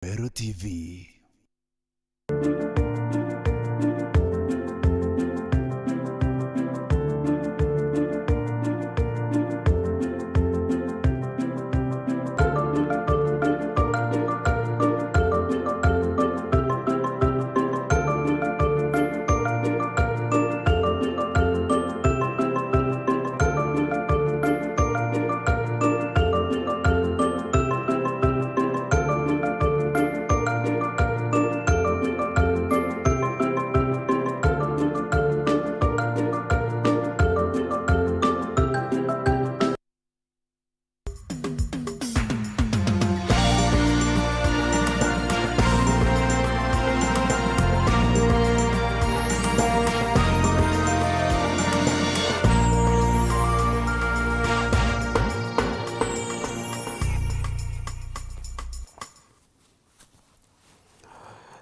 Weru TV.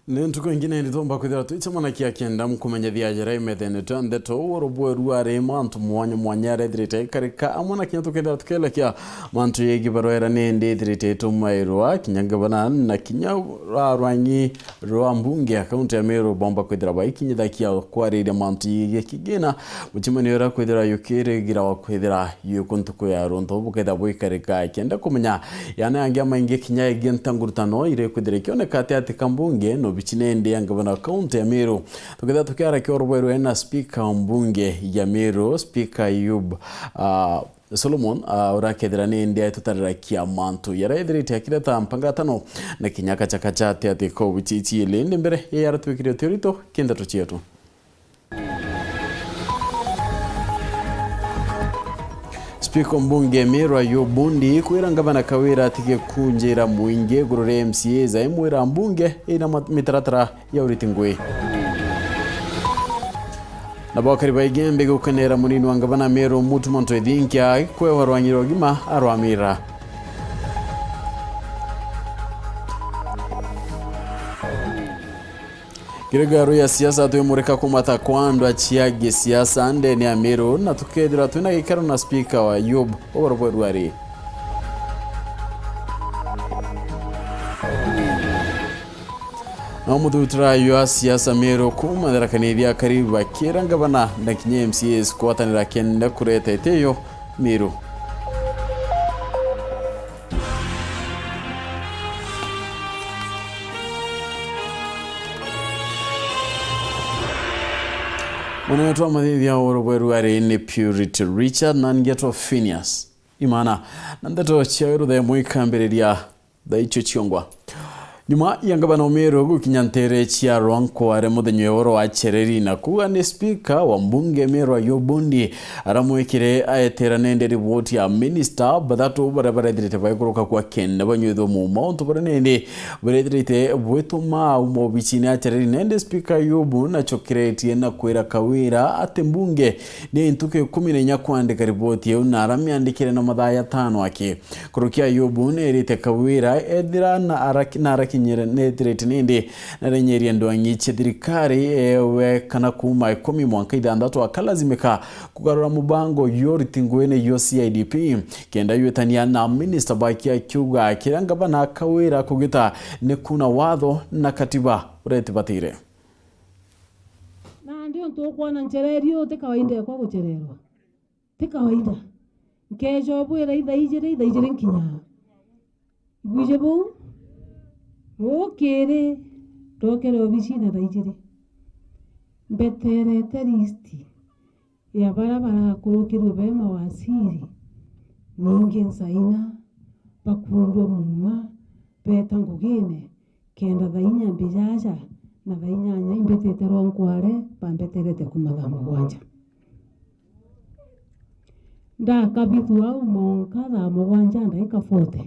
Nentuko ingine nditomba kwithira twichamana kia kenda mkumenya thiajera imethene Nteto Weru ari mantu mwanya rethirite ikarika amwana kinya tukenda tukela kia mantu yegibaroera nende thirite tumairwa kinyangabana na kinya rwanyi rwa mbunge akaunti ya Meru bomba kwithira baikinyitha kia kwarire mantu yigikigina muchimani yora kwithira yukire gira wa kwithira yukuntuko ya ronto buketha bwikarika kenda kumenya yana yangia maingi kinya igentangurutano ire kwithira kioneka ati kambunge no bichinende yangabana akaunti ya Meru tuketha tukiara kia Weru ena speaker mbunge ya Meru speaker Yub Solomon urakethira nende tutarira kia mantu yaraithirite akireta mpangatano na kinyaka chakachate ati ko bichichi lende mbere yara twikire teorito kenda tuchietu Speaker mbunge Meru Yubundi kwira ngabana kawira atike kunjira muinge gurore MCA za Imwe mbunge ina mitaratara ya uritingwe Nabakari baigembe gukenera munini wangabana Meru mutu monto edinkia kwe warwanyiro gima arwamira Kiregaru ya siasa tuyumurika kumata kwando achiage siasa ndeni ya Meru na tukedira tuina kikaro na speaker wa Yub Weru ari na mututra ya siasa Meru kumadara kanithia karibu bakira ngabana na kinye MCAs kwatanira kenda kureta eteyo Meru Mwana wa madhidhi ya Weru ari ni Purity Richard na ngetwa PHINEAS IMAANA na Nteto chiaweru da mwikambiriria da icho chiongwa nyuma yangabana Meru gukinyantere chia rwanko are muthenyo woro wa chereri na kuga ni speaker wa mbunge Meru Yubundi aramwekire aetera nende ripoti ya minister badatu barabarethirite baikuruka kwa kenda banyutho mu mount baranende barethirite bwetuma umo bichini achereri nende speaker Yubu na chokiretie na kwira kawira ate mbunge ni ntuke 10 kwandika ripoti yo na aramiandikire na mathaya 5 ake kurukia Yubu nerite kawira edira na araki nyere netirete nende na renyeri ndwanyi chithirikari we kana kuma 10 mwaka ithandatu akalazimika kugarura mubango yoritingwene yo CIDP kenda yetania na minister bakia kiuga kirangabana kawira kugita ne kuna watho na katiba uretibatire na ndio ntukuona nchererio te kawaida kwa guchererwa te kawaida nkejo bwira ithaijire nkinya buje bu Okere tokere obishina daijire beterete listi ya barabara kurukirwe bema wasiri ninge nsaina bakundwa muma beta ngugine kenda dhainya mbijaja na dhainyanya imbetete ronkware pambeterete kumatha mugwanja nda kabithwa umonka tha mugwanja ndaika 40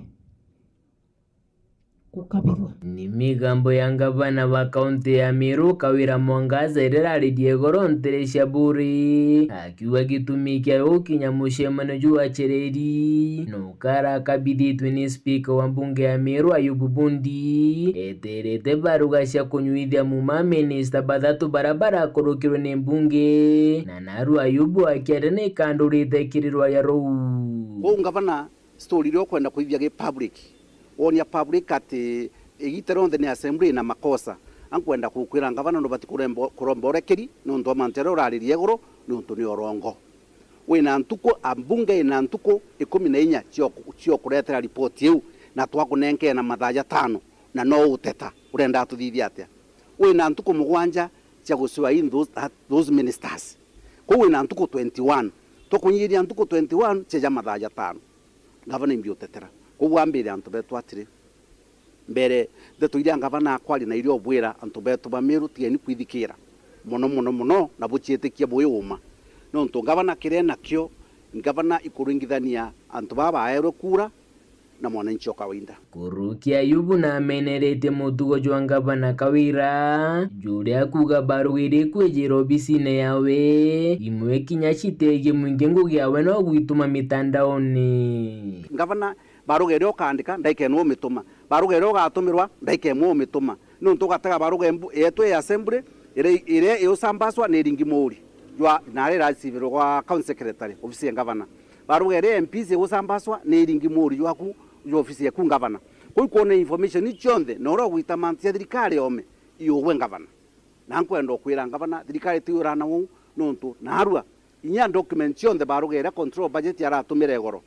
kukabithwa ni migambo ya ngavana wa kaunti ya Meru Kawira Mwangaza irerari Diego Ronteresha buri akiwa gitumi kia ukinya mushemano jua chereri no kara kabiditwe ni speaker wa mbunge ya Meru Yububundi eterete barugasha kunyuithia muma minister badatu barabara kurukirwe ni mbunge na naru Ayubu akiarene kandurite kirirwa ya rou ngavana story rio kwenda kuithia ge public onia public ati igitero ndene assembly na makosa ankwenda kukwira ngavana no bati kuromborekeri no ndo mantero raririe goro no ndo ni orongo wina ntuko ambunge ina ntuko 14 cio kuretera report yu na twakunenke na mathaja 5 na no uteta urenda tuthithia atia wina ntuko mugwanja cia gusiwa in those ministers ko wina ntuko 21 tukunyiria ntuko 21 cia mathaja 5 ngavana imbi utetera ko wambire antu betu atire mbere ndeto iria ngavana akwari na irio bwira antu betu bamiru tieni kwithikira muno na buchietikia buyuma no nto ngavana kirena kyo ngavana ikuringithania antu baba aero kura na mwananchi wa kawaida kurukia yubu na amenerete mutugo jwa ngavana Kawira juria kuga barugire kwejera obisine yawe imwe kinya chitege mwinge ngugiawe no gwituma mitandaoni ngavana barugere okandika ndaike no mituma barugere ogatumirwa ndaike mo mituma no nto gataga baruge yetu ya assembly ire yosambaswa neringi muri jwa nare rasiviro kwa county secretary ofisi ya ngavana barugere MPs yosambaswa neringi muri jwaku yo ofisi ya ngavana kuikone information ni chonde noro gwita mantia thirikari ome iyo ngavana na nkwenda kwira ngavana thirikari tiurana wu nontu narua inya document chonde barugere control budget yara atumire goro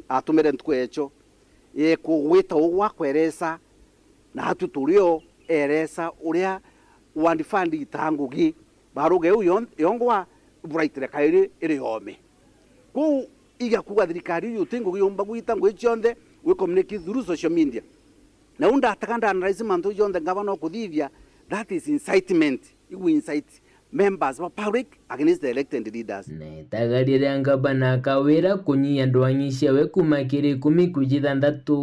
atumire ntku echo kugwita ugwa kweresa na hatu turio eresa uria wandi fund itangugi baruge uyo yongwa buraitre kairi iri ome ku iga kuga thirikari yu tingugi umba gwita ngwe chonde we communicate through social media na unda atakanda analyze manto jonde ngavana kuthithia that is incitement you incite members of public against the elected leaders netagarire ngavana Kawira kunyia ndwanyisha we kumakire 10 kujithandatu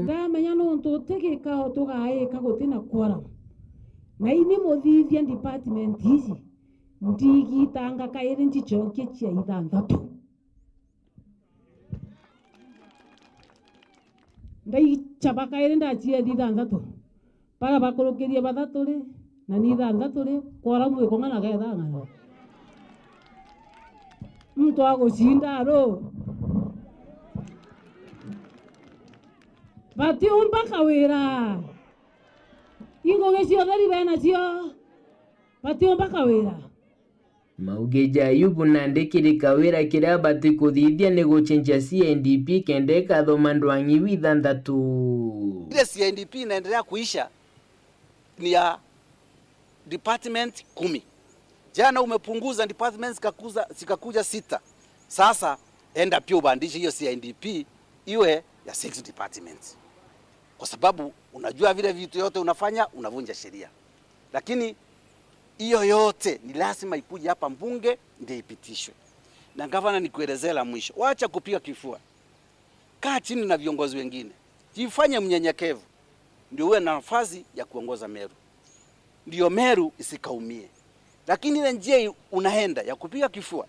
ndamenya no ntutikika tugaika gutina kwara na ini muthithia department hizi ndigitanga kaire njichokie chia ithandatu ndai chapaka ire ndachie ithandatu para bakurukirie bathatu ri na ni ithandatu ri kwara mwe kongana getha ngano mtu agushinda ro bati umba Kawira ingo gesio thari bena cio bati umba Kawira maugeja yubu na ndekire Kawira kira bati kuthithia ni guchenja CNDP kende kathoma ndwangi withandatu ile CNDP inaendelea kuisha ni ya department 10 jana umepunguza departments zikakuja 6 sasa enda pia ubandishe hiyo CNDP iwe ya 6 departments kwa sababu unajua vile vitu yote unafanya unavunja sheria lakini hiyo yote ni lazima ikuje hapa mbunge ndio ipitishwe na gavana ni kuelezea mwisho waacha kupiga kifua kaa chini na viongozi wengine jifanye mnyenyekevu ndio uwe na nafasi ya kuongoza Meru ndio Meru isikaumie lakini ile njia unaenda ya kupiga kifua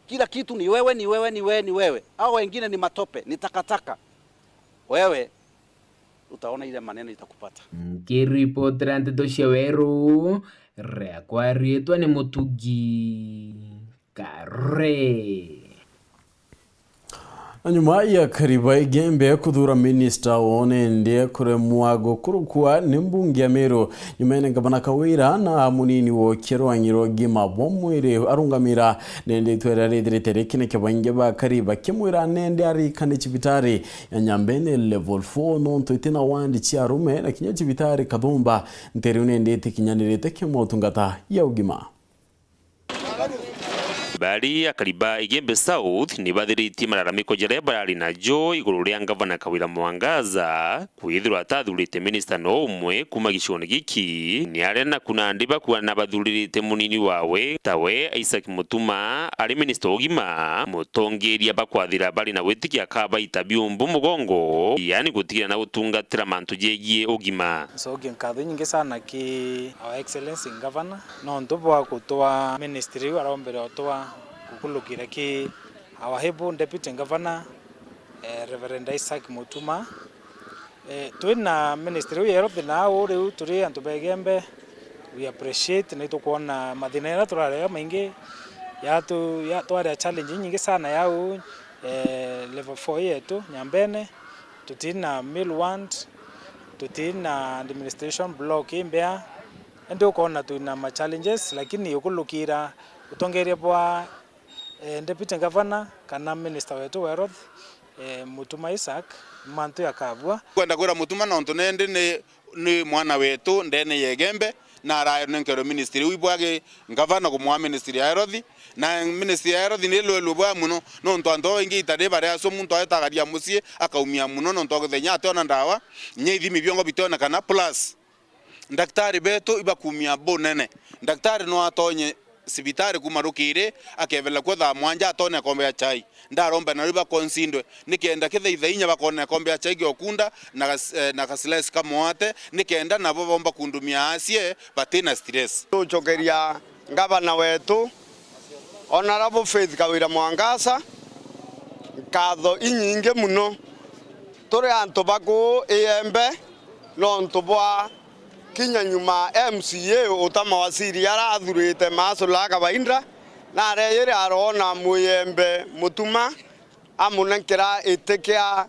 kila kitu ni wewe au wengine ni matope ni takataka wewe utaona ile maneno itakupata kiripotera Nteto cia Weru reakwa rietwa ni Mutugi Kare nyuma ya kariba igembe kuthura minister wone ndie kuremwa gukurukwa ni mbunge ya Meru nyuma ya ngavana Kawira na munini wo kirwanyiro gima bomwire arungamira nende twera rethire kine kibwange ba kariba kimwira nende ari kane chibitari ya Nyambene level 4 nonto itina wandi chia rume na kinya chibitari Kathumba ntere nende tikinyanirite kimotungata ya ugima bari ya kariba igembe south ni bathiriti mararamiko jere barari na jo iguru ria ngavana Kawira Mwangaza kwithirwa tathurite minister no umwe kuma gicone giki ni arena kuna ndiba kwa na bathurite munini wawe tawe Isaac Mutuma ari minister ogima mutongeria bakwathira bari na witikia kaba itabiumbu mugongo yani gutigira na utungatira mantu jegie ogima so ginkatho nyingi sana ki our excellency governor no ndobwa kutoa ministry warombere otoa kukulukira ki our hebo deputy governor Reverend Isaac Mutuma twina ministry yero thina uri turi antu begembe we appreciate na tukuona mathina ya turarega maingi ya twari challenge nyingi sana yao level 4 yetu Nyambene tutina mill want tutina administration block imbea ndio kona tuna ma challenges lakini ukulukira utongeria bwa deputy governor kana minister wetu Weru Mutuma Isaac mantu yakabwa kwenda kura Mutuma na ntonende ni mwana wetu ndene yegembe na arayo nenkero ministry wibwage governor kumwa ministry ya Weru na ministry ya Weru ni lwelubwa muno no ntonto ingi itade bare aso muntu ayetagaria musie akaumia muno no ntongo thenya atona ndawa nyeithimi byongo bitona kana plus daktari beto ibakumia bonene daktari no atonye sibitari kumarukire akevela kwa thaa mwanja atone kombe ya chai ndaromba na riba konsindwe nikenda kithaitha inya bakone kombe ya chai gyokunda na kasiles kamoate nikenda nabo bomba kundumia asie batina stress tuchokeria ngavana wetu Honorable Faith Kawira Mwangasa katho inyinge muno turi antu baku iembe no ntubwa kinya nyuma MCA utama wasiri arathurite masula kabaindra na areyire arona muyembe Mutuma amunenkera itekia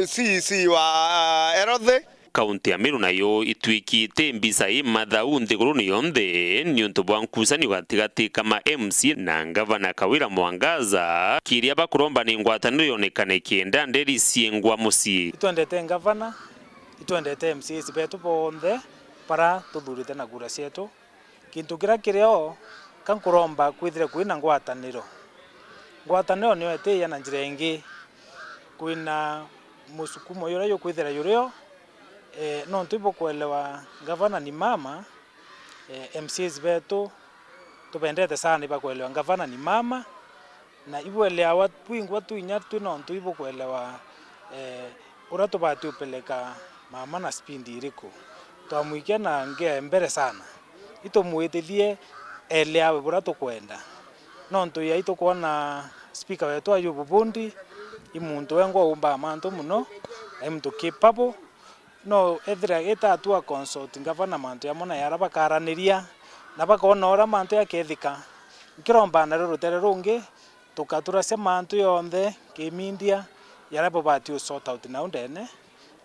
CC wa Weru. Kaunti ya Meru nayo itwikite mbisa mathau nthiguruni yonthe niuntu bwa nkusani gatigati kama MC na ngavana Kawira Mwangaza kiria bakuromba ni ngwataniro yonekane kienda nderi siengwa musie itwendete ngavana itwendete MC sibetu bonthe para tuthurite na kura cietu kintu kirio kankuromba kwithire kwina ngwataniro niyo etia na njira ingi kwina musukumo yura yo kwithira yurio no ntuibo kuelewa gavana ni mama MCs betu tupendete sana iba kuelewa gavana ni mama na ibuelewa watu wingi watu inyatu no ntuibo kuelewa urato batu peleka mama na spindi iriko twamuikia na ngea mbere sana ito muetithie eleawe burato kwenda no ntu ya ito kuona speaker wetu ayo bubundi imuntu wengo umba manto muno mtu capable no ethira etatua consult ngavana mantu yamona yaraba karaniria na bakona ora mantu yakethika nkiromba na rutere rungi tukatura se mantu yonthe kimindia yarabo batio sort out na undene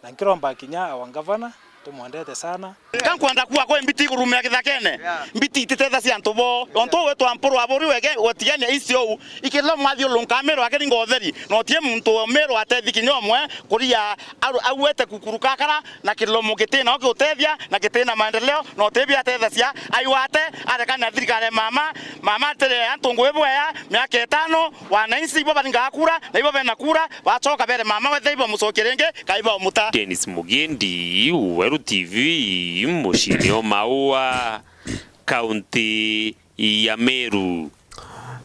na nkiromba kinya awangavana tumwendete sana kankwenda kuwa kwa mbiti kurumia kithakene mbiti titetha cia ntubo onto wetu ampuru aburi wege otigania icio ikilo mwathio lunkamero akiri ngotheri no tie muntu mero atethi kinyomwe kuria awete kukurukakara na kilomo kitina okutethia na kitina maendeleo no tebia atetha cia aiwate arekana thirikare mama tere antungu ebweya miaka 5 wananchi ibo baringa kura na ibo bena kura bachoka bere mama wethe ibo mucokerenge kaiba muta Dennis Mugendi Weru TV mushini maua kaunti ya Meru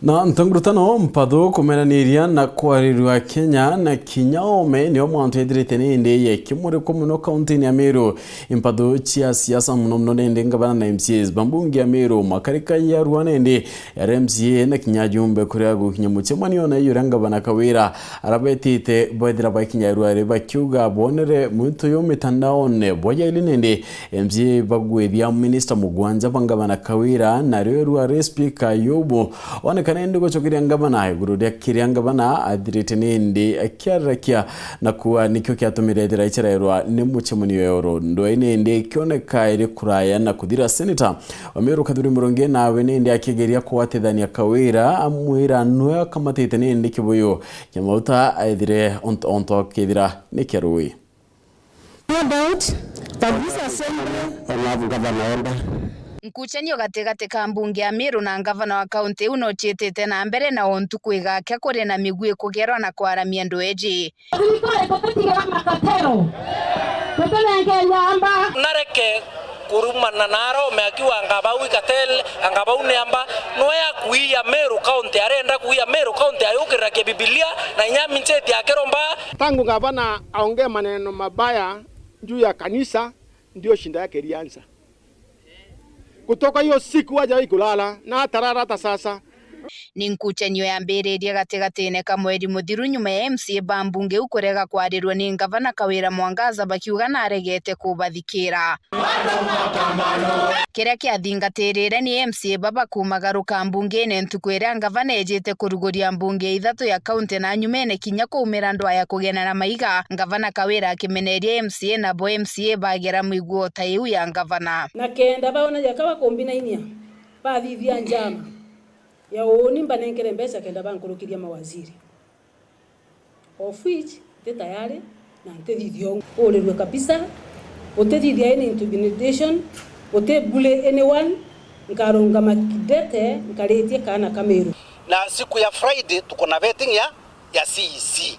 na ntangurutano mpatho kumenaniria na kwarirwa Kenya na kinyaome ni omwantu edirite nende ye kimure komuno kaunti ya Meru impatho chia siasa muno nende ngabana na MCs bambungi ya Meru makarika ya Rwanende ya MCA na kinyajumbe kuriago kinyamuchemani ona yuranga bana Kawira arabetite boedira bakinya Rware bakyuga bonere muntu yo mitandaone boya ilinende MCA bagwethia minister mugwanja bangabana Kawira na Rware speaker yobo kanende gochokiria ngabana gurudia kiria ngabana adirite nende akiarakia na kuwa nikyo kyatumire diraichererwa ne muchemuni yoro ndo inende kioneka iri kuraya na kudira senator Wameru Kaduri Muronge nawe nende akigeria kwatethania Kawira amwira nwe kamatete nende kibuyo nyamauta aidire onto kidira nikerui about Tabisa Assembly olavu gavana onda nkuchenyo gategate ka mbunge ya Meru na ngavana wa kaunti uno chietete na mbere na ontu kwiga kya kuri na migwe kugerwa na kwaramia ndu eji nareke kurumana naro meakiwa ngabau ikatel ngabau neamba noya kuia Meru kaunti arenda kuia Meru kaunti ayukira ke Biblia na nyami ncheti akeromba tangu gavana aongee maneno mabaya juu ya kanisa ndio shinda yake ilianza. Kutoka hiyo siku hajawahi kulala na tarara hata sasa Ni nkuchanio yambĩrĩirie gatagatĩ-inĩ ka mweri mũthiru nyuma ya MCA bambunge ukurega kwarirwo ni ngavana Kawira Mwangaza bakiuga naregete kubathikira. Kiria kiathingatĩrĩre ni MCA baba kumagaruka mbunge-inĩ ntuku ĩrĩa ngavana ejete kuruguria mbunge ithatu ya kaunti na nyumene kinya kuumĩra andũ aya kũgena na maiga. Ngavana Kawira akimeneria MCA na bo MCA bagera miguo ta iu ya ngavana. Na kenda baona jakawa kombinainia bathithia njama ya uoni mbanenkere mbesa kenda bankurukiria mawaziri of which te tayari na ntethithio urerwe kabisa utethithia any intimidation utebule anyone nkarunga makidete nkaretie kana Kameru. Na siku ya Friday tuko na vetting ya CEC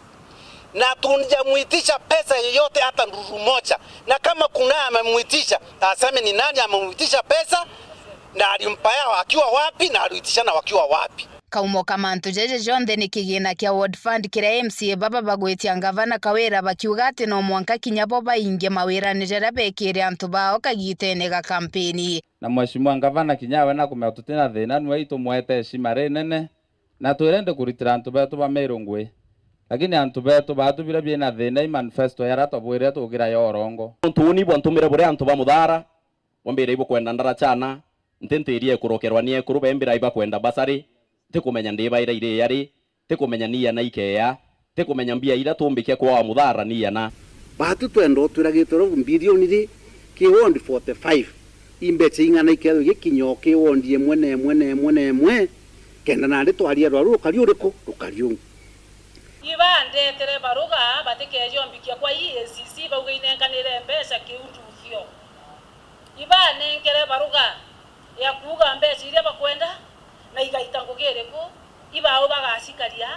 na tunjamuitisha pesa yoyote hata nduru moja, na kama kuna amemuitisha aseme ni nani amemuitisha pesa na alimpaya wakiwa wapi na aliitishana wakiwa wapi. Kaumo kamantu jeje jonde ni kigina kia World Fund kira MCA baba bagwetia ngavana Kawira bakiuga ati no mwanka kinyabo bainge mawira nijera bekire antu bao kagitene ga kampeni. Na mheshimiwa ngavana kinyawe na kumeututena thina nwe itumwete heshima nene na twirende kuritira antu betu ba Merongwe, lakini antu betu batubire bina thina i manifesto yarato bwire tugira yorongo ntuni bwantumire bure antu ba Muthara bombire ibo kwenda ndarachana ntentirie kurokerwa nie kuru bembira iba kwenda basari tikumenya ndiba ira ire yari tikumenya niya na ikeya tikumenya mbia ira tumbike kwa Muthara niya na batu twendo twiragitoro bilioni ri kiwondi 45 imbeche ingana ikero gikinyo kiwondi emwe kenda na ndi twaria rwa rukari uriko rukariu ibandetere baruga batikeje ombikia kwa EACC baugainenganire mbesa kiundufio ibanenkere baruga ya kuga mbesa iria bakwenda na igaitangugereko ibao bagashikaria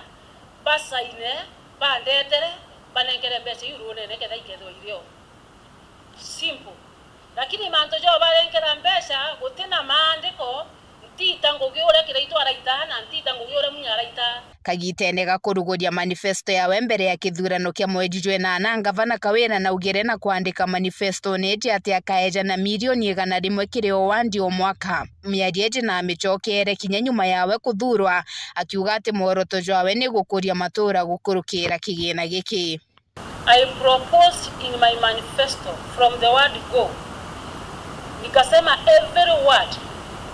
basaine bandetere banenkere mbesa irune neketha ikethwa irio simple, lakini manto jo barenkera mbesa gutina maandiko ntitangugure kiraitwara itana ntitangugure munyaraita. Kagitene gakuruguria manifesto yawe mbere ya kithurano kia mwezi Jwenana ngavana Kawira na ugere na kuandika manifesto neti ati akaeja na milioni 100 kiri o wandi o mwaka miarieje na michokere kinya nyuma yawe kuthurwa akiuga ati muoroto jwawe ni gukuria matura gukurukira kigina giki. I proposed in my manifesto from the word go, nikasema every word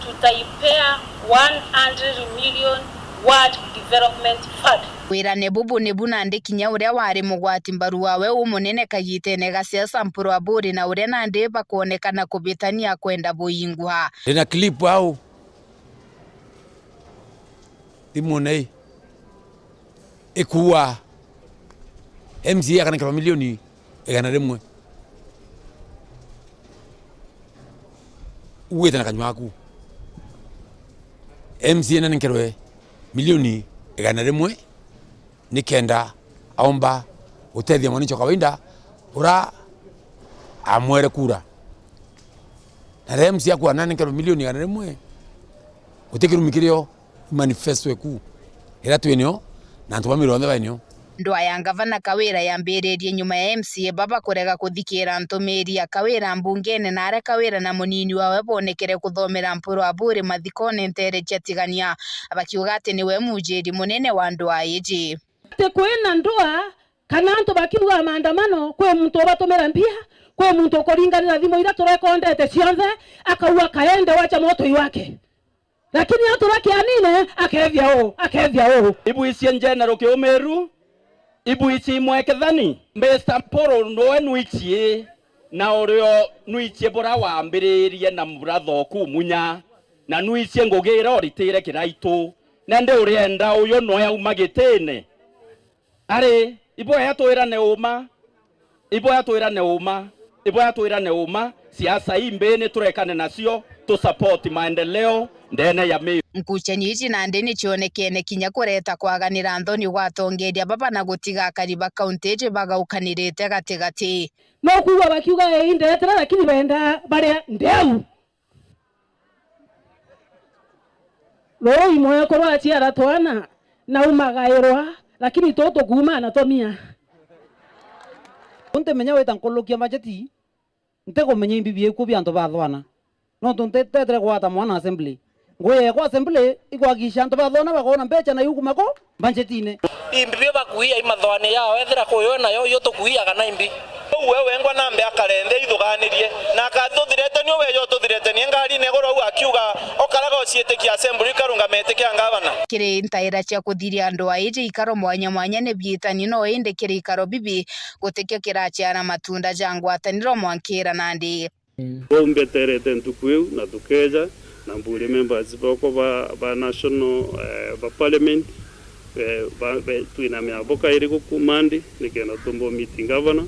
tutaipea 100 million word development fund. Wira nebubu nebuna ndikinya uria wari mugwati mbaru wawe umunene Kagitene gasiasa mpuru wa buri na uria na ndiba kuonekana kubitania kwenda buingwa. Ina clip au imunei ikuwa MCA kana kwa milioni 100 uweta na kanywaku MCA na nkerwe milioni 100 nikenda aomba utethia mwananchi kawaida ura amwere kura na MCA kwa nani nkerwe milioni 100 utekirumikirio manifesto eku ira twenio na antu bamironde bainio. Ndwa ya ngavana Kawira yambĩrĩirie nyuma ya MCA baba kurega kuthikira ntumĩri ya Kawira mbungene na are Kawira na munini wawe bonekere kuthomera mpuru wa buri mathikone ntere chatigania abakiuga ati niwe mujiri munene wa ndwa iji te kwena ndwa kana antu bakiuga maandamano kwe muntu batomera mbia kwe muntu kuringanira thimo ira turekondete cionthe akauga kaende wacha moto iwake, lakini aturaki anine akethia o ibu isi general Kiumeru ibu isi Imwe kethani mbesa poro noe nuichie na orio nuichie bora wambiririe na muratho kumunya na nuichie ngugira oritire kiraitu na ndi urienda uyo no yaumagitene ari ibo yatwirane uma siasa imbene turekane nacio to support maendeleo ndene ya Meru. Mkuchanio ici na ndini chionekene kinya kureta kwaganira nthoni gwatongeria baba na gutiga kariba kaunti ije bagaukanirite gatigati no kuwa bakiuga indetera lakini benda bare ndeu lo Imwe ko achiara twana na umagairwa lakini toto kuma na tomia unte menya weta nkolokia majeti nte ko menya imbibi ku byanto bathwana no tunte tetre gwata mwana assembly ngoye kwa assembly ikwakisha antu bathona bakona mbecha na yuku mako banjetine imbi bakuia imathwane yao ethira kuyo nayo yo tukuiaga na imbi wewe ngwa nambe akarende ithuganirie na akathithirete ni we yo tuthirete ni ngari ne goro akiuga okaraga ociete assembly karunga metekia ngavana kiri ntaira cia kuthiria andu aije ikaro mwanya mwanya ne bietani no inde kiri ikaro bibi gutekio kirachiana matunda jangwataniro mwankira nandi bombe terete ntukuyu na tukeja na mburi members boko ba national ba parliament tuina miaboka iri gukumandi nikena tumbo meeting governor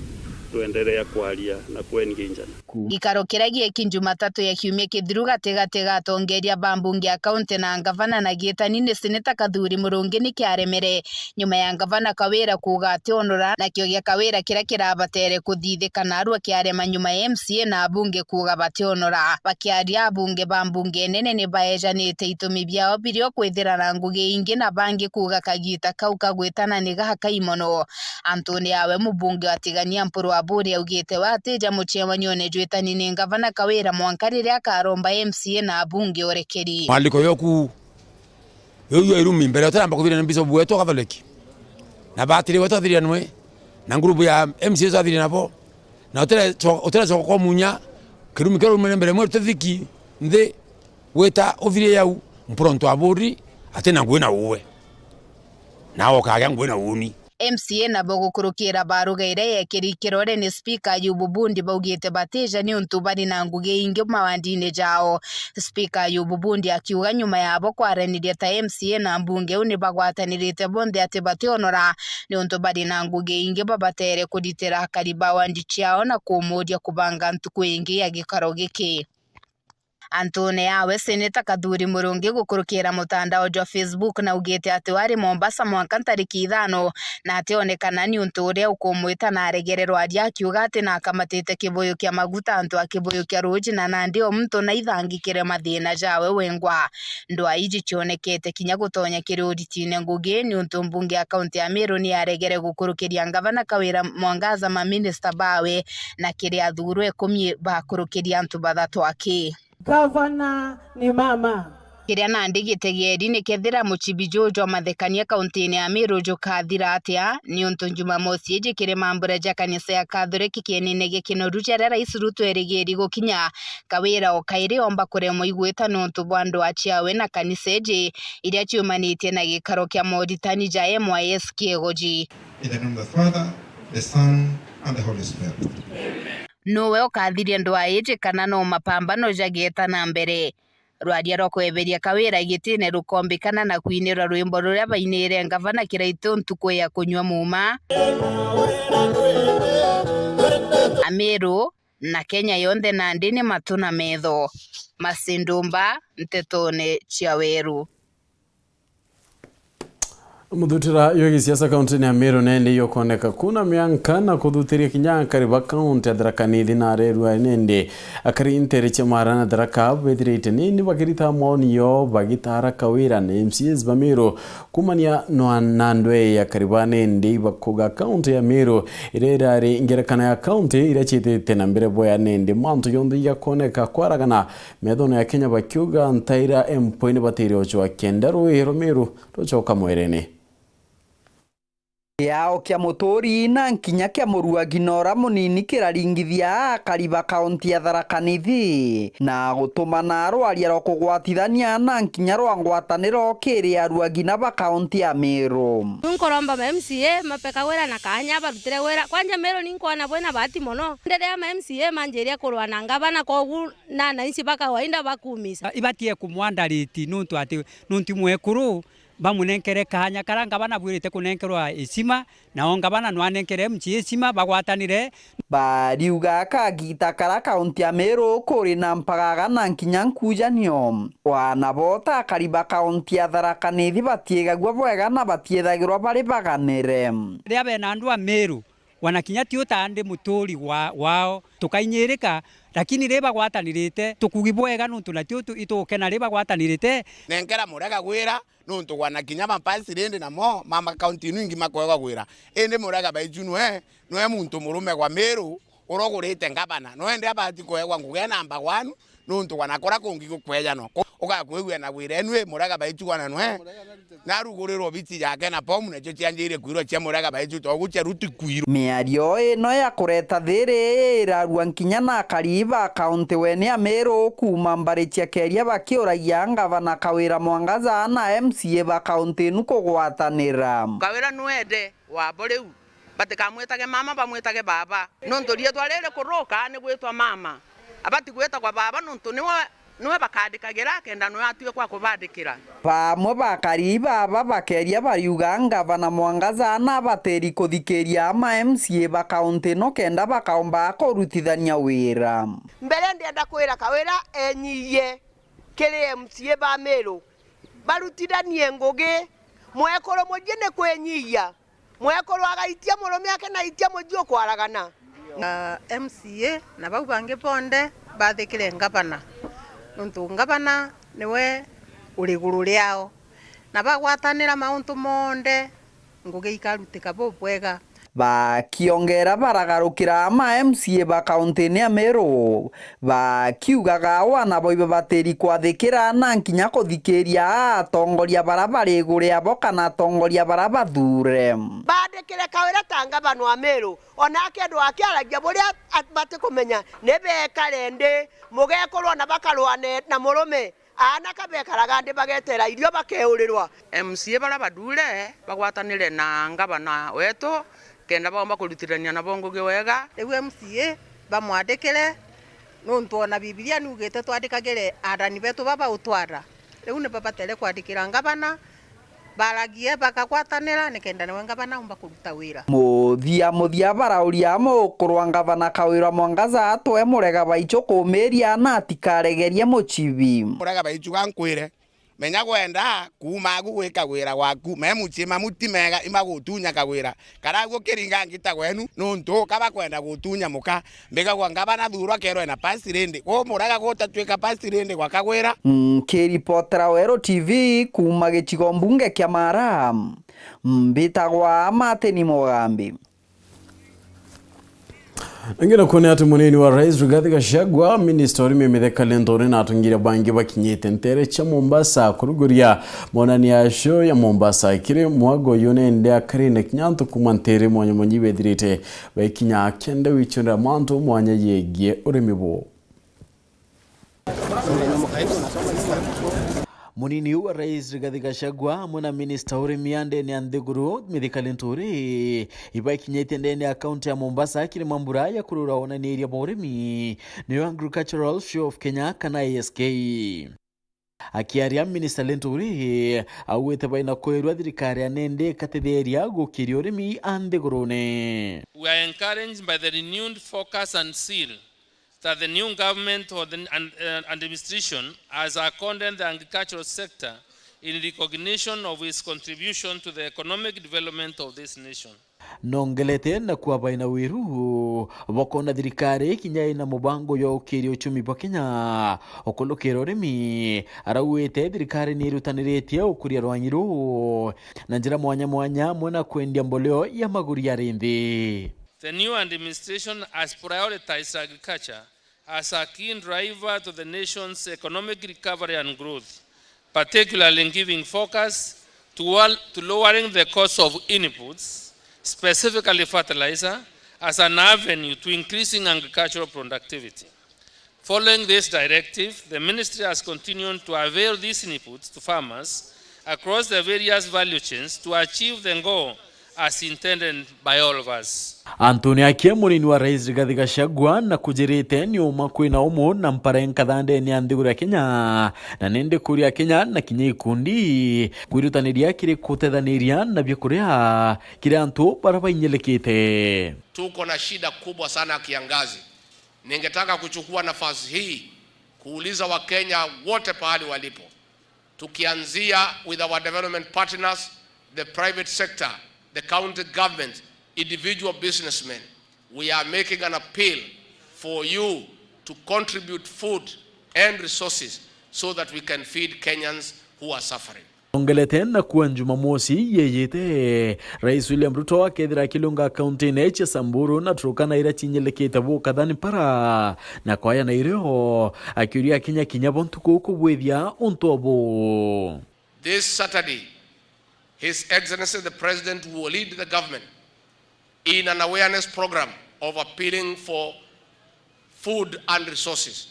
tuendelea kwaria na kuenginjana ikaro kiragie Jumatatu ya kiumia kithiru gatigati gatongeria bambunge ya kaunti na ngavana na gietani ni seneta Kathuri Murungi ni kiaremere nyuma ya ngavana Kawira kuga ati onora na kio gia Kawira kira kirabatere kuthithika na arua kiarema nyuma ya MCA na abunge kuga bati onora bakiaria abunge bambunge nene ni baejanite itumi biao birio kwithira na ngugi ingi na bangi kuga kagita kau kagwetana ni gahaka imono Antoni awe mubunge atigania mpuru aburi augite watija muchemanyo ne jwetani ni ngavana Kawira mwankarire akaromba MCA na abunge urekeri maliko yoku yoyo irumi mbere otaramba kuthira na mbiso bweto katholiki na batiri weto thiria nwe na grupu ya MCA za thiria nabo na otera kwa munya kirumi kero mbere mwe tethiki nthi weta othiria yau mpronto aburi atena ngwena uwe nawo kaga ngwena uni MCA na bogukurukira barugaire yekiri kirore ni speaker Ayubu Bundi baugite bateja ni untu bari na nguge ingi mawandine jao speaker Ayubu Bundi akiuga nyuma yabo kwaranirie ta MCA na mbunge uni bagwatanirite bonde ati bationora ni untu bari na nguge ingi babatere kuditira kariba wandichiao na kumodia kubanga ntuku ingi ya gikaro giki Antone awe seneta Kathuri Murungi gukurukira mutandao jwa Facebook na ugite ati wari Mombasa mwaka tariki 5 na ati onekana ni untu uria ukumwita na aregererwa aria akiuga ati na akamatite kibuyu kia maguta antu akibuyu kia ruji na nandi o mtu na ithangikire mathina jawe wengwa ndwa iji chionekete kinya gutonya kiruditine ngugi ni untu mbunge akaunti ya Meru ni aregere gukurukiria ngavana Kawira Mwangaza ma minister bawe na kiri athurwe 10 bakurukiria antu bathatu aki Governor ni mama kiria nandi gitegeri ni kethira muchibijojo mathekania kaunti ya Meru jukathira atia ni untu Jumamosi ijikire mambura ja kanisa ya Catholic kienene gikino rujara rais Ruto erigeri gukinya Kawira okaire omba kuremwo igweta nuntu bwandu achiawe na kanisa eje iria chiumanitie na gikaro kia moditani ja MYS kiegoji in the name of the Father, the Son and the Holy Spirit. nowe okathirie ndwa ije kana no mapambano jagieta na mbere rwaria rokweberia Kawira igitine rukombikana na kuinira rwimbo ruria bainire ngavana Kiraitu ntuku ya kunywa muma Ameru na Kenya yonthe na ndini matuna metho Masindumba Ntetone cia Weru Muthutira yogi siasa kaunti ya Meru nende yokoneka kuna mianka na kuthutiria kinyanka riba kaunti adrakanithi na reru nende akari intere chamarana draka bedrite nini bagirita moni yo bagitara Kawira na MCS ba Meru kumania no nandwe ya karibane ndi bakuga kaunti ya Meru irerari ingerekana ya kaunti irachite tena mbere boya nende mantu yondi yakoneka kwaragana medhono ya Kenya bakyuga ntaira empoine batiri ocho kendaro Meru tochoka mwerene yao kia motori na nkinya kia murua ginora munini kiraringithia kariba kaunti ya Tharakanithi na gutuma na arwaria ro kugwatithania na nkinya rwa ngwataniro kiri arua gina ba kaunti ya Meru nkoromba MCA mapeka wera na kanya barutire wera kwanja Meru ninkona bwena bahati mono ndere ya MCA manjeria kurwa na ngavana kogu na naisi baka wainda bakumisa ibatie kumwandariti nuntu ati nunti mwekuru bamunenkere kanya karanga bana bwirite kunenkerwa isima na onga bana nwanenkere mchi isima bagwatanire bariuga kagita kara kaunti ya Meru kuri na mpagaga na nkinya nkujanio wanabota kariba kaunti ya Tharakanithi batiegagwa bwega na batiethagirwa bari baganire ria bena andu a Meru wanakinya tiutande muturi wao tukainyereka lakini reba gwatanirite tukugibwega nuntu na tiu itokena reba gwatanirite nenkera murega gwira nuntu gwana kinya mampasi rende namo mama county ningi makwega gwira ende murega baijunwe noe muntu murume gwa Meru urogurite ngabana noende abati kwegwa nguge namba 1 nuntu wanakora kungi gukweja no ugakwigua na gwire enwe muraga baitugana nwe na ruguriro biti yake na pomu ne cianjire kwiro cia muraga baitu to gucia ruti kwiro mĩario ĩno ya kũreta thĩrĩ ĩrarua nkinya na kariba kaunti wene Meru kuma mbarĩ cia keria bakiũragia ngavana Kawĩra Mwangaza na MCA ba kaunti ĩnu kũgwatanĩra Kawĩra nwende wa boriu batikamwetage mama bamwetage baba nonto ria twarere kuruka ni gwitwa mama abati gweta kwa baba nonto niwe bakandikagira kenda niwe atue kwa kubandikira pamwe bakariba aba bakeria bariuga ngavana Mwangaza na bateri kuthikiria ama MCA ba kaunti no kenda bakaomba kurutithania wira mbere ndienda kwira Kawĩra enyiye kiri MCA ba Meru barutithanie ngugi mwekoro mujine kwenyia mwekoro agaitia murume ake na itia mujio kwaragana MCA na bau bange bonde bathikire ngavana nuntu ngavana niwe uriguru riao na bagwatanira mauntu monde ngugi ikarutika bobwega bakiongera baragarukira ama MCA ba kaunti ya Meru bakiugaga wana boibe bateri kwathikira na nkinya kuthikiria atongoria barabara igure abo kana atongoria barabara bathure bandikire Kawĩra tangavana wa Meru onake andu akiaragia buria batikumenya nibekare mugekorwo na bakarwane na murume ana kabekaraga ndi bagetera irio bakeurirwa MCA bara badure bagwatanire na ngavana wetu kenda baomba kurutirania na bongo wega riu MCA bamwandikire nuntu ona Biblia nugite twandikagire arani betu baba utwara riu ni baba tele kwandikira ngavana baragie bakagwatanira nikenda niwe ngavana umba kuruta wira muthia barauria mukurwa ngavana Kawĩra Mwangaza atwe murega baicho kumiria na atikaregerie muchibi murega baichu gankwire menya gwenda kuma gwika wira waku memuchima mutimega imagutunya kawira karaguo kiringa ngita gwenu nuntu kaba kwenda gutunya muka mbega gwa ngavana thurwa kero na pasirende ko muraga gutatwika pasirende gwa Kawĩra kiripotera Weru TV kuma gicigo mbunge kia Mara mbitagwa Mateni Mugambi Ngina kone ati munini wa rais Rigathi Gachagua minister urimi mitheka lentori na atungira bangi bakinyete ntere cha Mombasa kuruguria monani ya show ya Mombasa kire mwago yone ndea karine kinyanto kumantere mwanya mwenyiwe dirite bakinya kende wichonda manto mwanya yegie urimi bo munini wa rais Rigathi Gachagua muna minister urimi ande ni andeguru mitheka lentori ibakinyete ndene account ya Mombasa kire mambura ya kurura ona ni area urimi ni agricultural show of Kenya kana ASK akiaria minister lentori awete baina koerwa thirikari anende katetheria gukiri urimi andegurune we are encouraged by the renewed focus and seal that the new government or the administration has accorded the agricultural sector in recognition of its contribution to the economic development of this nation. Nongelete na kuwa baina Weru wakona thirikari kinya ina mubango ya ukiri uchumi pa Kenya okolokero remi arawete thirikari ni irutaniretie ukuria rwanyiru na njira mwanya mwena kwendia mboleo ya maguri ya rindi. The new administration has prioritized agriculture as a key driver to the nation's economic recovery and growth, particularly giving focus to lowering the cost of inputs, specifically fertilizer, as an avenue to increasing agricultural productivity. Following this directive, the ministry has continued to avail these inputs to farmers across the various value chains to achieve the goal as intended by all of us. Antoni akie munini wa rais Rigathi Gachagua na kujirite ni kwina umu na mparenka thande ni andigura Kenya na nende kuria Kenya na kinya ikundi kwirutaniria kire kutethaniria na byakuria kire antu baraba inyelekete. Tuko na shida kubwa sana ya kiangazi. Ningetaka kuchukua nafasi hii kuuliza Wakenya wote pahali walipo, tukianzia with our development partners, the private sector, the county government, individual businessmen, we are making an appeal for you to contribute food and resources so that we can feed Kenyans who are suffering. ongelete na kuwa Jumamosi yeyete Rais William Ruto akethira kilunga kaunti neche Samburu na Turkana ira chinyelekete kadhani para na kwaya na ireo akiuria kinya bontuko kubwethia ontobo. This Saturday, His Excellency the President will lead the government in an awareness program of appealing for food and resources.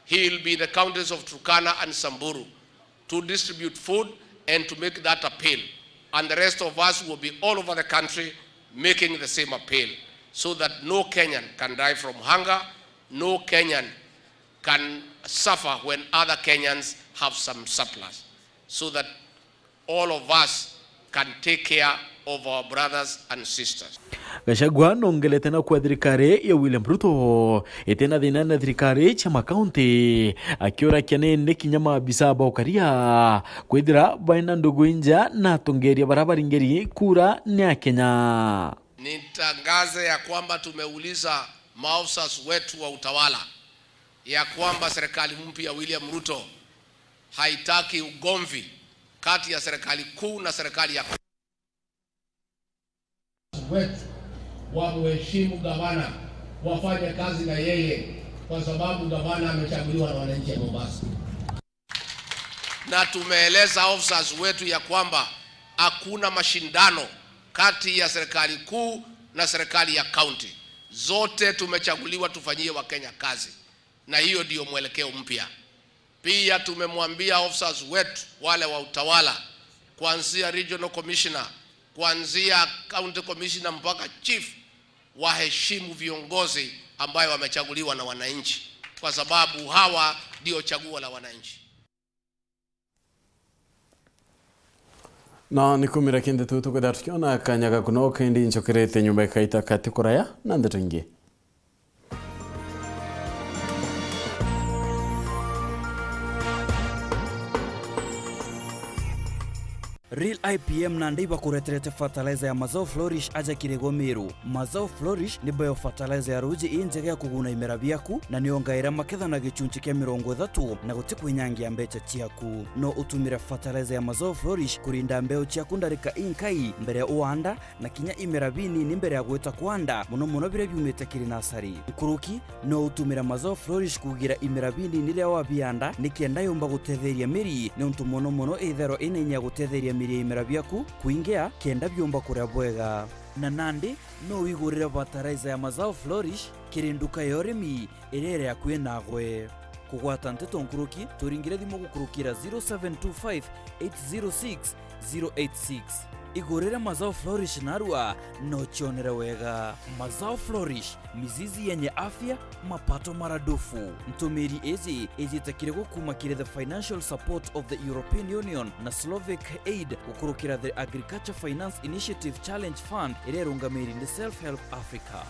He will be in the counties of Turkana and Samburu to distribute food and to make that appeal. And the rest of us will be all over the country making the same appeal so that no Kenyan can die from hunger, no Kenyan can suffer when other Kenyans have some surplus, so that all of us can take care of our brothers and sisters. Gachagua nongelete na kwa thirikari ya William Ruto etena thina na thirikari cha makaunti akiora kianene kinyama bisaba ukaria kwithira baina ndugu inja na tongeria barabara ngeri kura ni Kenya. Nitangaze ya kwamba tumeuliza maafisa wetu wa utawala ya kwamba serikali mpya ya William Ruto haitaki ugomvi kati ya serikali kuu na serikali ya wetu wamheshimu gavana, wafanye kazi na yeye kwa sababu gavana amechaguliwa na wananchi wa Mombasa. Na tumeeleza officers wetu ya kwamba hakuna mashindano kati ya serikali kuu na serikali ya county. Zote tumechaguliwa tufanyie Wakenya kazi, na hiyo ndio mwelekeo mpya. Pia tumemwambia officers wetu wale wa utawala kuanzia regional commissioner, kuanzia county commissioner mpaka chief, waheshimu viongozi ambayo wamechaguliwa na wananchi, kwa sababu hawa ndio chaguo la wananchi. Na nikumira kinde tutu kwa tukiona kanyaga kunoka indi nchokerete nyumba ikaita katikuraya na Nteto ingi. Real IPM na ndiba kureterete fertilizer ya Mazao Flourish aja kirego Meru. Mazao Flourish ni biofertilizer ya ruji injega ya kuguna imera biaku na niongaira maketha na gichunchi kia 30 na gutiku inyangia mbecha chiaku. No utumira fertilizer ya Mazao Flourish kurinda mbeo chiaku ndarika inkai mbere ya uanda na kinya imera bini ni mbere ya gweta kuanda muno bire biumete kiri nasari. Kuruki no utumira Mazao Flourish kugira imera bini nile wa bianda nikienda yomba gutetheria miri ni untu muno ithero inenya gutetheria miri imera biaku kuingia kenda byomba kuria bwega. Na nandi no wigurira fertilizer ya Mazao Flourish kirinduka yoremi irere yakwe nagwe. Kugwata Nteto nkuruki turingire thimo gukurukira 0725 806 086. Igurira Mazao Flourish narua no chonera wega. Mazao Flourish, mizizi yenye afya, mapato maradufu. Ntumiri ezi takirego kumakire the financial support of the European Union na Slovak Aid ukurukira the Agriculture Finance Initiative Challenge Fund irerungamiri in the Self-Help Africa.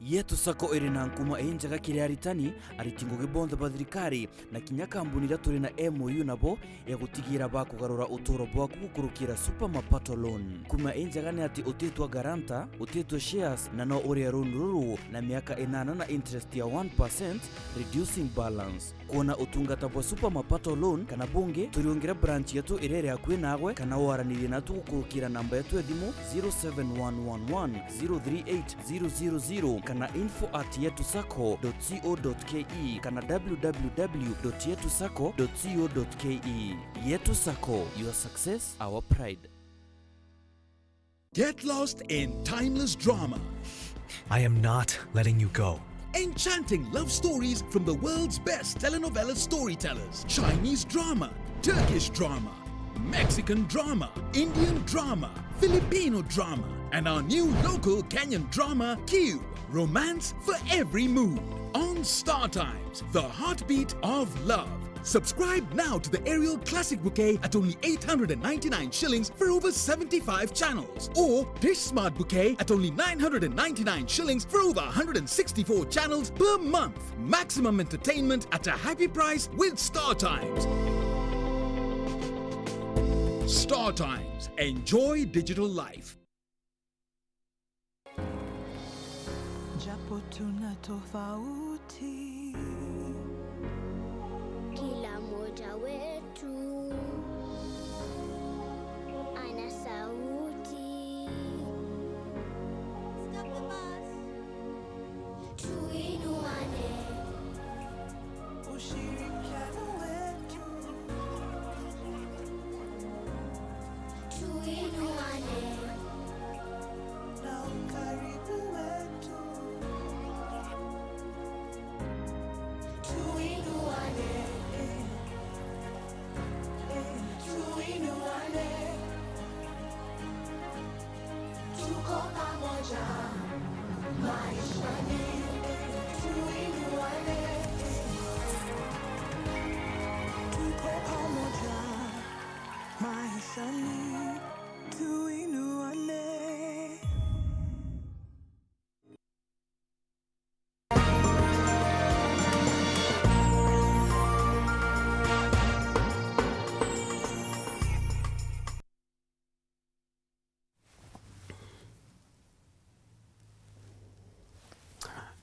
Yetu sako irina nkuma enjaga kiri aritani aritingo gibonde badrikari na kinyaka mbunira turi na MOU nabo ya gutigira bakugarura utoro bwaku gukurukira super mapato loan. Kuma enjaga ni ati utetwa garanta, utetwa shares na no uri ruru na miaka 8 na interest ya 1% reducing balance. Kuona utungata bwa super mapato loan kana bunge turiongira branch yetu irere yakwe nagwe kana waraniri natu gukurukira namba yetu edimu 0711038000 kana info@yetusako.co.ke kana www.yetusako.co.ke. Yetu Sako, your success, our pride. Get lost in timeless drama. I am not letting you go. Enchanting love stories from the world's best telenovela storytellers. Chinese drama, Turkish drama, Mexican drama, Indian drama, Filipino drama, and our new local Kenyan drama, Q. Romance for every mood. On Star Times, the heartbeat of love. Subscribe now to the Ariel Classic Bouquet at only 899 shillings for over 75 channels. Or Dish Smart Bouquet at only 999 shillings for over 164 channels per month. Maximum entertainment at a happy price with Star Times. Star Times. Enjoy digital life. Japo tuna tofauti, pamoja wetu ana sauti. Tuinuane, ushirikiano wetu. Tuinuane na ukaribu wetu. Tuinuane, tuinuane, tuko pamoja maishani. Tuinuane, tuko pamoja maishani. Tuinuane.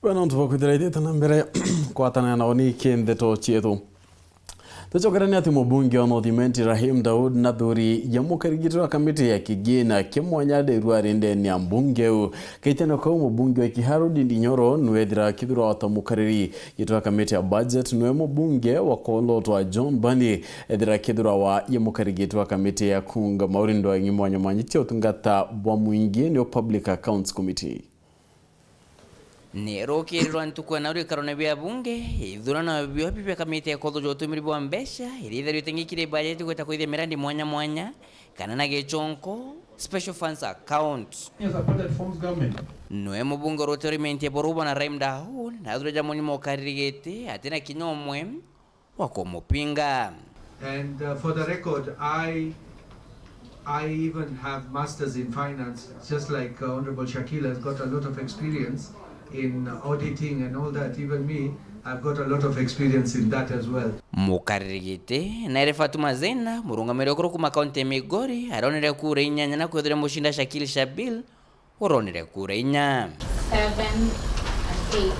Bueno, tuvakwithira tana mbere kwatana na oni Nteto chietu. Tuchokerani ati mubunge wa North Rahim Daud na thuri ya mukarigitwa kamiti ya kigina kimwanya nderu arinde ni ambunge u kaitana kwa mubunge wa Kiharu Ndinyoro nwethira kithura wata mukariri gitwa kamiti ya budget nwe mubunge wa Kolotwa John Bani ethira kithura wa ya mukarigitwa kamiti ya kunga maurindo ya ngimwanya mwanyitio tungata bwa muingi ni Public Accounts Committee. Nero kirirwa ntukwa na uri karone bya bunge ithurana byo bya kamite ya kodho jotumiri bwa mbesha iritha ritengikire budget kweta kuithia mirandi mwanya mwanya kana na gechonko special funds account. Yes, supported forms government. Noe mubunge roterimenti ya boruba na Rahim Daud na adura jamoni mokarigete atena kinyomwe wako mupinga. And for the record, I even have masters in finance, just like Honorable Shakil has got a lot of experience in auditing and all that. Even me, I've got a lot of experience in that as well. Mukarigete na ere Fatuma Zena murungamiro kuru kuma kaunti Migori aronere kura inyanya na kwethira mushinda Shakil Shabil uronere kura inya 7 and 8.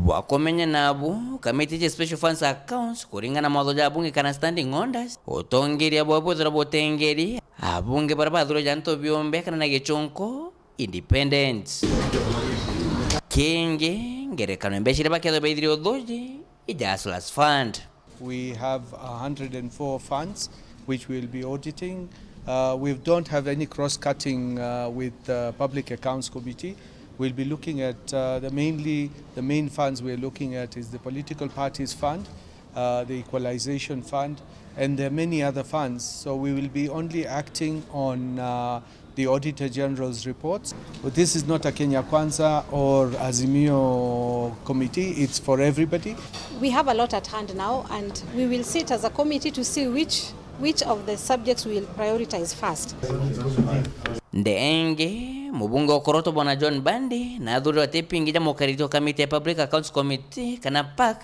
wakomenya nabo kamiti ya special funds accounts kuringa na mawatho ya bunge kana standing orders otongeri abo thira botengeri abunge baraba thura janto byombe kana na gechonko independent kenge ngerekano mbeshire baketho beithiro doji ijaslas fund. We have 104 funds which we'll be auditing. We don't have any cross-cutting with the Public Accounts Committee. We'll be looking at the main funds we're looking at is the Political Parties Fund, the Equalization Fund, and there are many other funds. So we will be only acting on the Auditor General's reports. But this is not a Kenya Kwanza or Azimio committee, it's for everybody. We have a lot at hand now, and we will sit as a committee to see which of the subjects we will prioritize first. Ndeenge mubunge wa Koroto bwana John Bandi na adhuri watepingi ja mokarito kamiti ya Public Accounts Committee kana PAC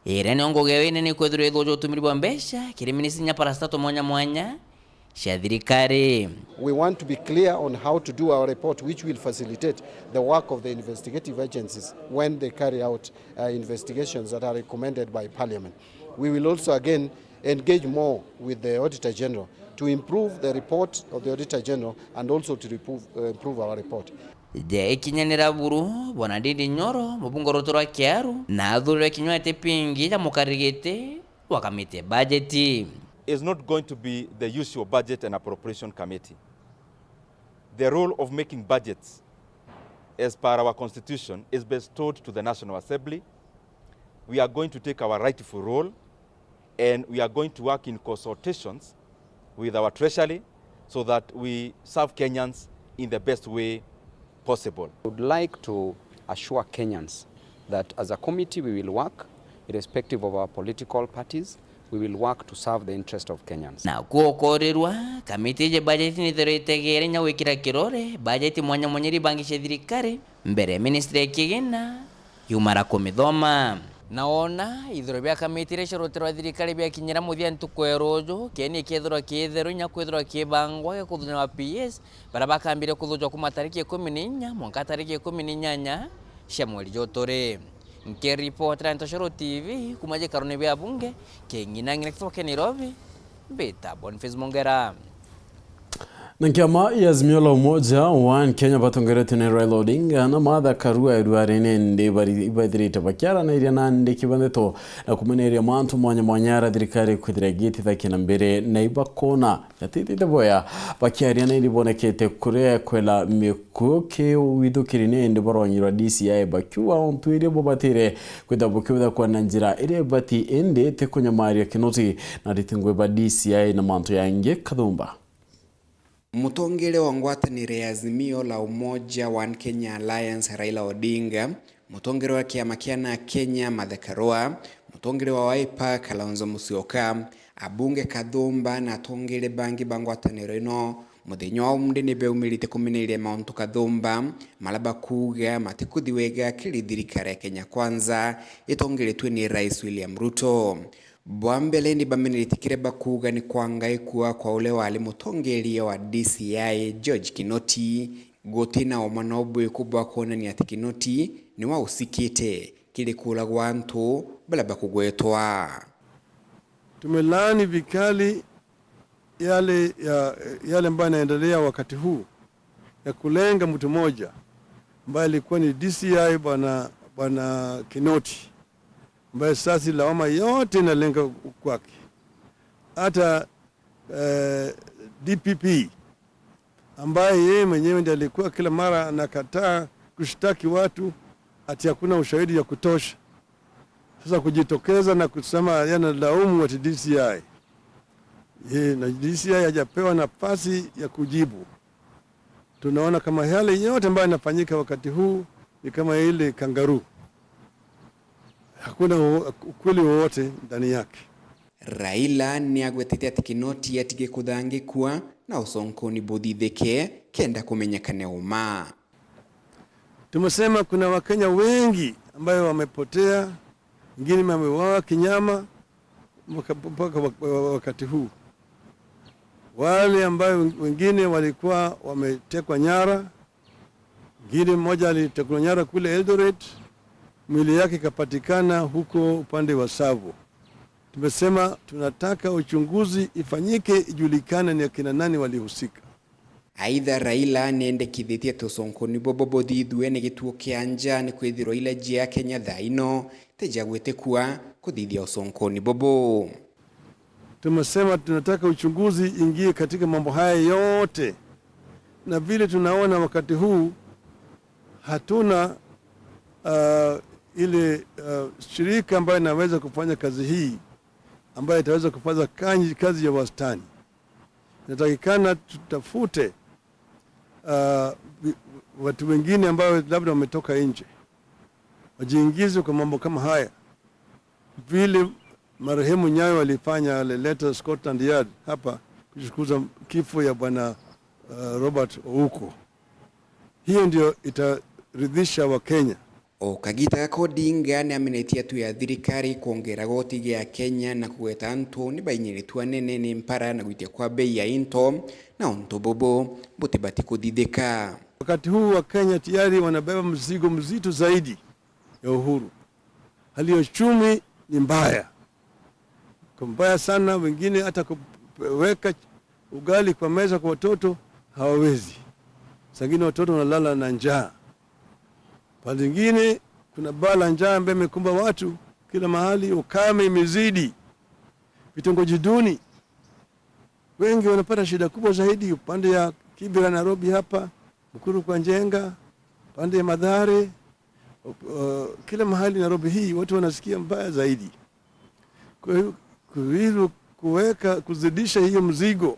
irene ongogewe ni kwethiro ithojo tumiri bwa mbesha kiri minisi nya parastato mwanya mwanya shadhirikari. We want to be clear on how to do our report, which will facilitate the work of the investigative agencies when they carry out investigations that are recommended by Parliament. We will also again engage more with the Auditor General to improve the report of the Auditor General and also to improve our report. Je ikinyanira buru bwana Ndinyoro mubunge rotorwa Kiaru na adhuri kinywa tepingi ja mokarigete wakamite budget. Is not going to be the usual budget and appropriation committee. The role of making budgets as per our constitution is bestowed to the National Assembly. We are going to take our rightful role and we are going to work in consultations with our treasury so that we serve Kenyans in the best way possible. I would like to assure Kenyans that as a committee we will work irrespective of our political parties. We will work to serve the interest of Kenyans. Na kuokorerwa kamiti je budget ni theretegere nya wikira kirore budget mwanya mwanyiri bangishe thirikari mbere ministry kigena yumara komithoma naona ithiro bya kamiti reshoroterwa thirikari bya kinyira muthia ntukwerojo keni kethiro kithero nya kwethiro kibangwa ya kuthunya wa PS bara bakambire kuthujwa kuma tariki 14 mwaka tariki 18 cia mweri jotore Nkiripotera Ntoshoro TV kumaje karone bya bunge kengina ngine kutoka Nairobi Beta Boniface Mongera. Na kiama ya Azimio la Umoja wa Kenya batongerete na Raila Odinga na Martha Karua edwarene ndi ibadhirita bakyara na iriana ndi kibandeto na kumeneria mantu mwanya thirikari kwithira gitithaki na mbere na ibakona yatithite boya bakyariana iribonekete kure kwela mikuke widukirine ndi baronyirwa DCI bakyuwa ontuire bobatire kwithabukiwa kwa njira ire bati ende tekunyamaria kinoti na ritingwe ba DCI na mantu yange kadumba. Mutongere wa ngwatanire ya Azimio la Umoja wa Kenya Alliance Raila Odinga, mutongere wa kiama kia Kenya Martha Karua, mutongere wa Wiper Kalonzo Musyoka, abunge Kadhumba na tongere bangi bangwatanire ino muthenya wa umndini beumirite kumeneire mauntu Kadhumba malaba kuga matikuthiwega kiri thirikari ya Kenya Kwanza itongeretwe ni Rais William Ruto. Bwambele ni bameniritikire bakuga ni kwangaikua kwa ule wali mutongeria wa DCI George Kinoti gotina omanobu kubwa kona ni ati Kinoti ni wa usikite kile kula gwantu bala bakugwetwa. Tumelani vikali yale ambayo yanaendelea wakati huu ya kulenga mtu mmoja ambaye alikuwa ni DCI bwana Kinoti, ambaye sasa lawama yote inalenga kwake. Hata DPP ambaye yeye mwenyewe ndiye alikuwa kila mara anakataa kushtaki watu ati hakuna ushahidi ya kutosha. Sasa kujitokeza na kusema yanalaumu watu DCI. Na DCI hajapewa nafasi ya kujibu. Tunaona kama yale yote ambayo yanafanyika wakati huu ni kama ile kangaroo. Hakuna ukweli wowote ndani yake. Raila ni agwetete ati Kinoti atige kuthangi kuwa na usonkoni boditheke kenda kumenyekane uma. Tumesema kuna Wakenya wengi ambayo wamepotea, wengine wameuawa kinyama mpaka wakati huu. Wale ambayo wengine walikuwa wametekwa nyara, wengine mmoja alitekwa nyara kule Eldoret, mwili yake ikapatikana huko upande wa Savo. Tumesema tunataka uchunguzi ifanyike ijulikane ni akina nani walihusika. Aidha Raila nende kithithia tusonkoni bobo thithue ni gituo kianja ni kwithirwo ile jia Kenya thaino tejagwete kuwa kuthithia usonkoni bobo. Tumesema tunataka uchunguzi ingie katika mambo haya yote, na vile tunaona wakati huu hatuna ile shirika ambayo inaweza kufanya kazi hii, ambayo itaweza kufanya kazi ya wastani. Inatakikana tutafute watu wengine ambao labda wametoka nje wajiingize kwa mambo kama haya, vile marehemu Nyayo walifanya letter Scotland Yard hapa kuchunguza kifo ya bwana Robert Ouko. Hiyo ndio itaridhisha wa Kenya. Okagita Odinga ni amenetia tu ya thirikari kuongera goti ya Kenya na kuweta antu ni bainyiritwa nene ni mpara na gwitia kwa bei ya into na onto bobo butibati kudideka. Wakati huu wa Kenya tayari wanabeba mzigo mzito zaidi ya uhuru. Hali ya uchumi ni mbaya. Mbaya sana, wengine hata kuweka ugali kwa meza kwa watoto hawawezi. Sangine watoto wanalala na njaa. Pale nyingine kuna bala njaa ambaye imekumba watu kila mahali, ukame imezidi. Vitongoji duni wengi wanapata shida kubwa zaidi upande ya Kibera Nairobi hapa, Mukuru kwa Njenga, pande ya Mathare, kila mahali Nairobi hii watu wanasikia mbaya zaidi. Kwa hiyo kuzidisha hiyo mzigo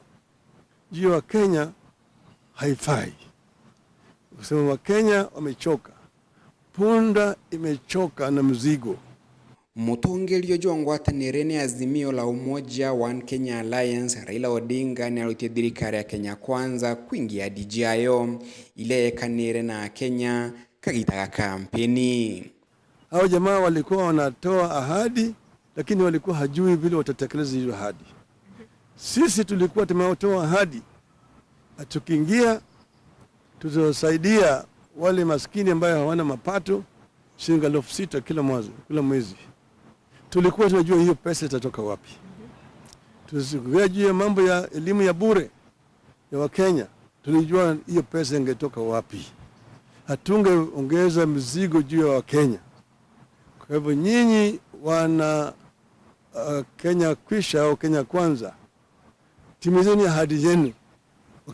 juu ya Kenya haifai. Kusema Wakenya wamechoka. Punda imechoka na mzigo. Mutongerio jongwatanire ni Azimio la Umoja wa Kenya Alliance Raila Odinga ni alutia thirikari ya Kenya Kwanza kuingia dijayo ile kanire na Kenya kagitaga kampeni. Hao jamaa walikuwa wanatoa ahadi, lakini walikuwa hajui vile watatekeleza hizo ahadi. Sisi tulikuwa tumetoa ahadi, tukiingia tutasaidia wale maskini ambao hawana mapato, shilingi 6,000 kila mwezi. Tulikuwa tunajua hiyo pesa itatoka wapi. Tusikia juu ya mambo ya elimu ya bure ya Wakenya, tulijua hiyo pesa ingetoka wapi. Hatungeongeza mzigo juu ya Wakenya. Kwa hivyo nyinyi wana Kenya Kwisha au Kenya Kwanza, timizeni ahadi yenu.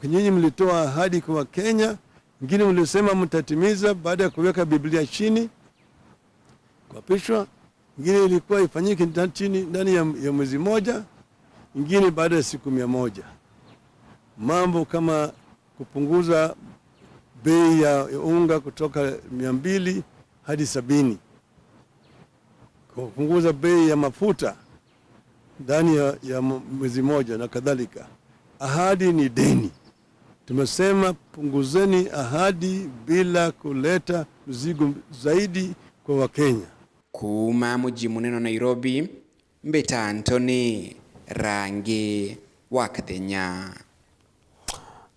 Nyinyi mlitoa ahadi kwa Kenya, ingine mlisema mtatimiza baada ya kuweka Biblia chini kwa pichwa, ingine ilikuwa ifanyike ndani ya mwezi moja, ingine baada ya siku 100. Mambo kama kupunguza bei ya unga kutoka 200 hadi 70, kupunguza bei ya mafuta ndani ya mwezi moja na kadhalika. Ahadi ni deni. Tumesema punguzeni ahadi bila kuleta mzigo zaidi kwa Wakenya. Kuma mji munene Nairobi, Mbeta Anthony, Rangi wa Kenya.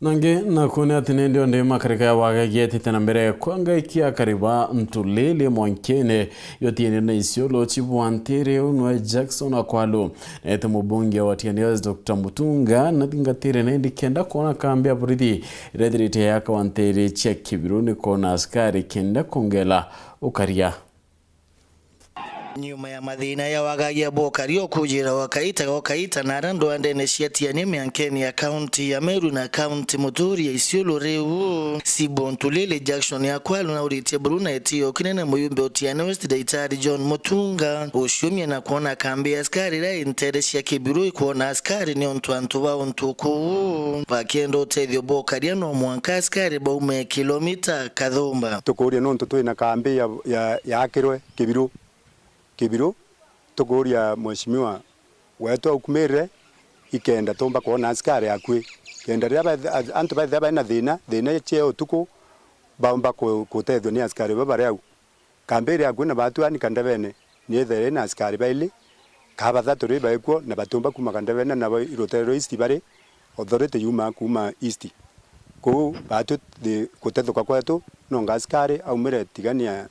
Nange na kune atine ndio ndema karika ya wagagieti tena mbere kwanga ikia kariba ntulele mwankene yotiene na isiolo chibu antere unwa Jackson akwalo na ete mbunge wa TNS Dr. Mutunga na tingatere na indi kenda kona kambia buridi redirite yaka wantere chia kibiruni kona askari kenda kongela ukaria. Nyuma ya mathina ya wagagia bokario kujira wakaita na rando andene ciatianie miankeni ya county ya Meru na county Muturi ya Isiolo reu Sibontulele Jackson ya kwalo na uritie Bruna etio kinene muyumbe otiane West Daitari John Mutunga ushumia na kuona kambi askari ra interesi ya kibiru kuona askari ni ontu wa ontuku pakiendo tethio bokaria no mwanka askari baume kilomita kadhumba tukuria no ntutu ina kambi ya akirwe Kibiru tukuria mheshimiwa wetu aukumire ikenda tomba kuona askari akwi kenda ria antu baitha na thina cheo tuku bamba kutethio ni askari baba au kambere akwi na batu ani kandavene ni ethere na askari baili kaba thatu ri baikuo na batumba kuma kandavene na irotero east bare authority yuma kuma east ko batu de kutethuka kwetu no askari aumire tigania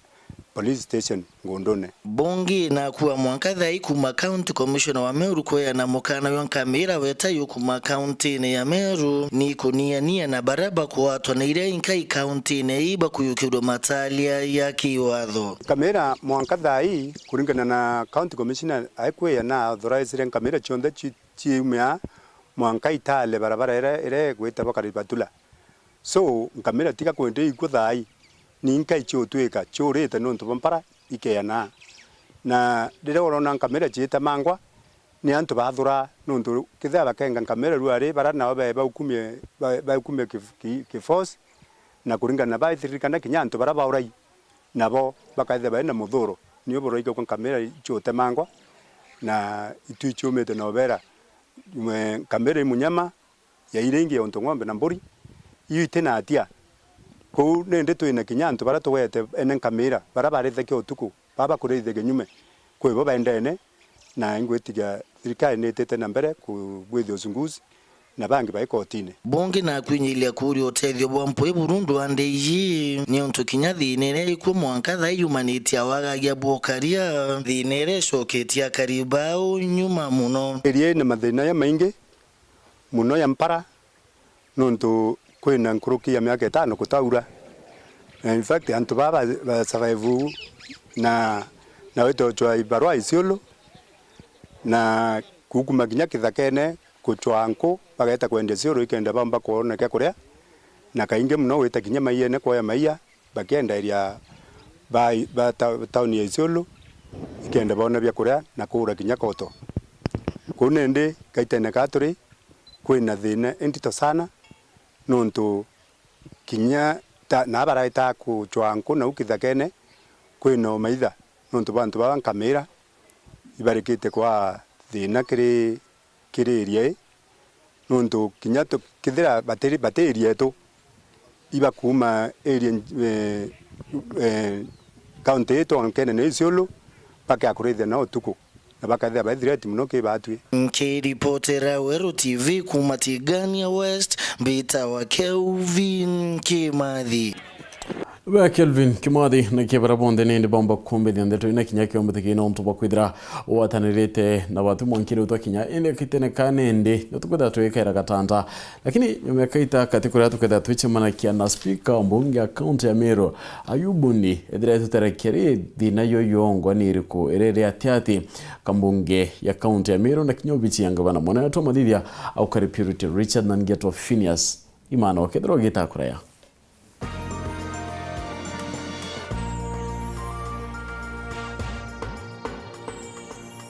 police station Ngondone. Bongi na kuwa mwankadhai kuma county commissioner wa Meru kwa na mukana yonkamira wetayo kuma county ne ya Meru ni kunia na baraba kwa watu na ile inkai county ne iba kuyukirwa matalia ya kiwadho. Kamera mwankadhai kuringana na county commissioner aikwe na authorize kamera chonde chimya mwankai tale barabara ere gweta bakari batula. So kamera tika kwende ikuthai ninkai chotweka choreta no ntubampara ikeana na dire orona kamera chita mangwa ni antu bathura no ntu kitha bakenga kamera ruare bara na ba ukumie ki force na kuringana ba thirikana kinyantu bara baurai nabo bakaithe ba na muthuro ni oboro iko kamera chota mangwa na itu chomete no bera kamera munyama ya irengi onto ngombe na mburi yu tena atia ko nende twina kinyantu bara twete enen kamera bara barethe ke otuku baba kureithe genyume ko bo baendene na ingwetiga thirikari netete na mbere ku gwithio zunguzi na bangi baikotine bonge na kwinyilia kuri otethio bwampo Burundu ande yi ni onto kinyathi nene ku mwanka humanity awagagia bokaria thinere shoketia karibao nyuma muno erie na mathina ya maingi muno ya mpara nonto kwina nkuruki ya miaka 5 kutaura. In fact antu baba survive na weto chwa ibarwa Isiolo na kukuma kinya kithakene kuchwanko bagaita kwende Isiolo ikenda bamba kuona kya kuria na kainge muno weta kinya maiyene kwa ya maiya bakenda iria ba town ya Isiolo ikenda bona bya kuria na kura kinya koto kunende kaitene katuri kwina thina Nteto sana nonto kinya na baraita ku chwanko na ukithakene kwino maitha nonto bantu ba kamera ibarekete kwa thina kiri rie nonto kinya to kithira bateri yetu iba kuma area county yetu onkene ne Isiolo paka akurethe na otuku na bakathe baithireti muno ke batwi Reportera Weru TV kumatigania West Mbita wa Kelvin Kimathi. Ba Kelvin Kimadi na kebara bonde ne bomba kombe de Nteto ina kinya kyo mutiki no ntuba kwidra watanirete na watu mwankire utwa kinya ine kitene kanende natukuda twekera katanta lakini nyumekaita katikura tukada twichimana kia na speaker mbunge account ya Meru Ayubundi edire tutarekere dina yoyongo niriko erere atiati kambunge ya account ya Meru na kinyobichi yangabana mwana to madithia au kari Purity Richard na Ngeto PHINEAS IMAANA okedro gita kuraya